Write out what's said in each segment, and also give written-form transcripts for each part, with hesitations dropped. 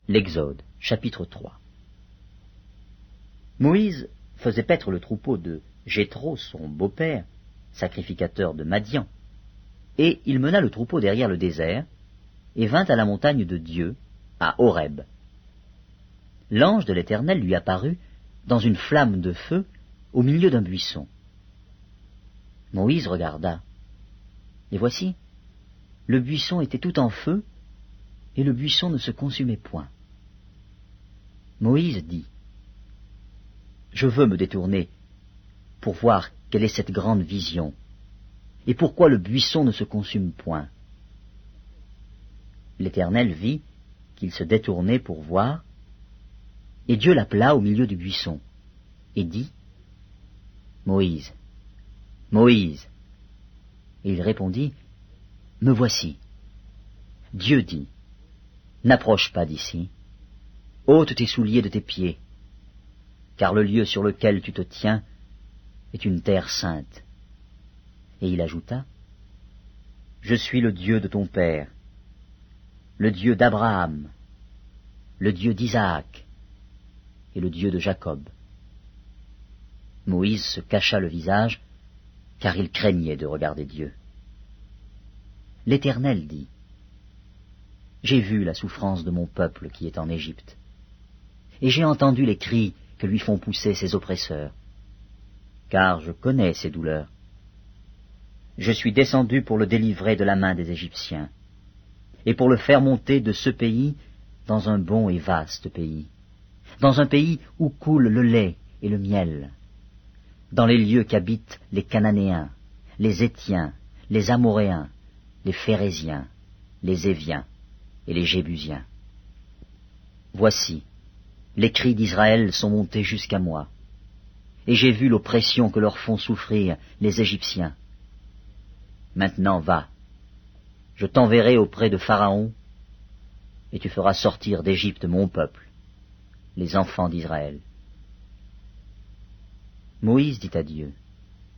L'Exode, chapitre 3. Moïse faisait paître le troupeau de Jéthro, son beau-père, sacrificateur de Madian, et il mena le troupeau derrière le désert, et vint à la montagne de Dieu, à Horeb. L'ange de l'Éternel lui apparut dans une flamme de feu au milieu d'un buisson. Moïse regarda, et voici, le buisson était tout en feu, et le buisson ne se consumait point. Moïse dit, « Je veux me détourner pour voir quelle est cette grande vision, et pourquoi le buisson ne se consume point. » L'Éternel vit qu'il se détournait pour voir, et Dieu l'appela au milieu du buisson, et dit, « Moïse, Moïse. » Et il répondit, « Me voici. » Dieu dit, « N'approche pas d'ici, ôte tes souliers de tes pieds, car le lieu sur lequel tu te tiens est une terre sainte. » Et il ajouta, « Je suis le Dieu de ton père, le Dieu d'Abraham, le Dieu d'Isaac et le Dieu de Jacob. » Moïse se cacha le visage, car il craignait de regarder Dieu. L'Éternel dit, « J'ai vu la souffrance de mon peuple qui est en Égypte, et j'ai entendu les cris que lui font pousser ses oppresseurs, car je connais ses douleurs. Je suis descendu pour le délivrer de la main des Égyptiens, et pour le faire monter de ce pays dans un bon et vaste pays, dans un pays où coule le lait et le miel, dans les lieux qu'habitent les Cananéens, les Héthiens, les Amoréens, les Phéréziens, les Éviens et les Jébusiens. Voici, les cris d'Israël sont montés jusqu'à moi, et j'ai vu l'oppression que leur font souffrir les Égyptiens. Maintenant va, je t'enverrai auprès de Pharaon, et tu feras sortir d'Égypte mon peuple, les enfants d'Israël. » Moïse dit à Dieu,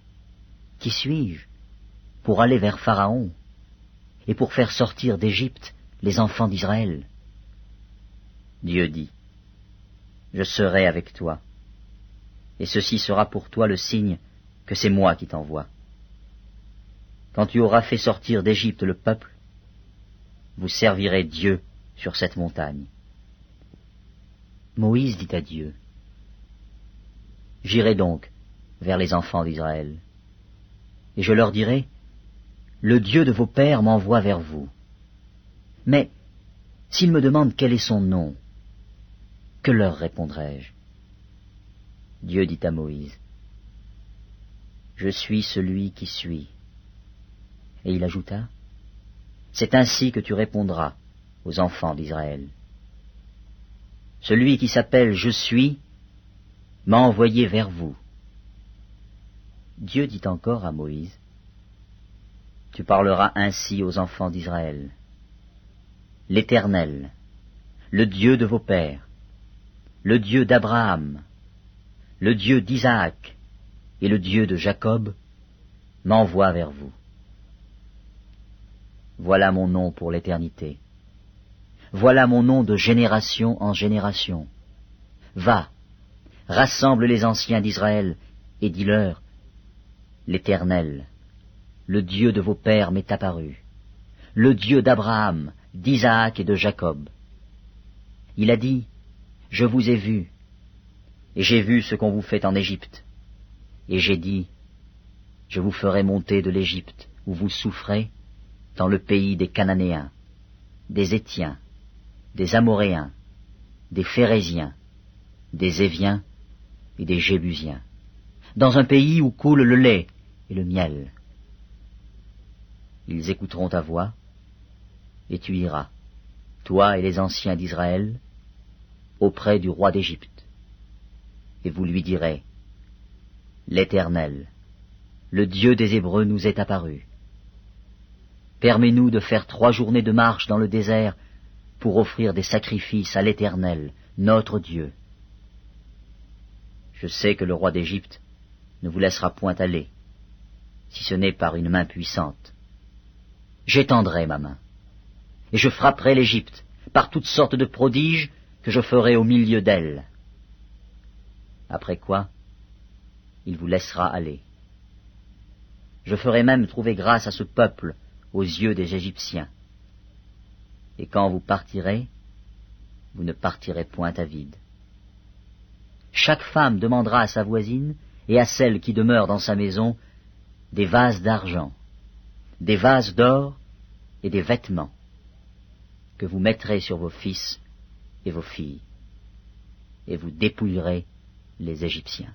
« Qui suis-je pour aller vers Pharaon et pour faire sortir d'Égypte les enfants d'Israël ?» Dieu dit, « Je serai avec toi, et ceci sera pour toi le signe que c'est moi qui t'envoie. Quand tu auras fait sortir d'Égypte le peuple, vous servirez Dieu sur cette montagne. » Moïse dit à Dieu, « J'irai donc vers les enfants d'Israël, et je leur dirai, « Le Dieu de vos pères m'envoie vers vous. Mais s'ils me demandent quel est son nom, que leur répondrai-je » Dieu dit à Moïse, « Je suis celui qui suis. » Et il ajouta, « C'est ainsi que tu répondras aux enfants d'Israël. Celui qui s'appelle Je suis m'a envoyé vers vous. » Dieu dit encore à Moïse, « Tu parleras ainsi aux enfants d'Israël. L'Éternel, le Dieu de vos pères, le Dieu d'Abraham, le Dieu d'Isaac et le Dieu de Jacob, m'envoie vers vous. Voilà mon nom pour l'éternité. Voilà mon nom de génération en génération. Va, rassemble les anciens d'Israël et dis-leur, l'Éternel, le Dieu de vos pères m'est apparu, le Dieu d'Abraham, d'Isaac et de Jacob. Il a dit, je vous ai vus, et j'ai vu ce qu'on vous fait en Égypte. Et j'ai dit, je vous ferai monter de l'Égypte, où vous souffrez, dans le pays des Cananéens, des Héthiens, des Amoréens, des Phéréziens, des Éviens et des Jébusiens, dans un pays où coule le lait et le miel. Ils écouteront ta voix, et tu iras, toi et les anciens d'Israël, auprès du roi d'Égypte, et vous lui direz, l'Éternel, le Dieu des Hébreux nous est apparu. Permets-nous de faire 3 journées de marche dans le désert pour offrir des sacrifices à l'Éternel, notre Dieu. Je sais que le roi d'Égypte ne vous laissera point aller, si ce n'est par une main puissante. J'étendrai ma main, et je frapperai l'Égypte par toutes sortes de prodiges que je ferai au milieu d'elles. Après quoi, il vous laissera aller. Je ferai même trouver grâce à ce peuple aux yeux des Égyptiens. Et quand vous partirez, vous ne partirez point à vide. Chaque femme demandera à sa voisine et à celle qui demeure dans sa maison des vases d'argent, des vases d'or et des vêtements que vous mettrez sur vos fils et vos filles, et vous dépouillerez les Égyptiens.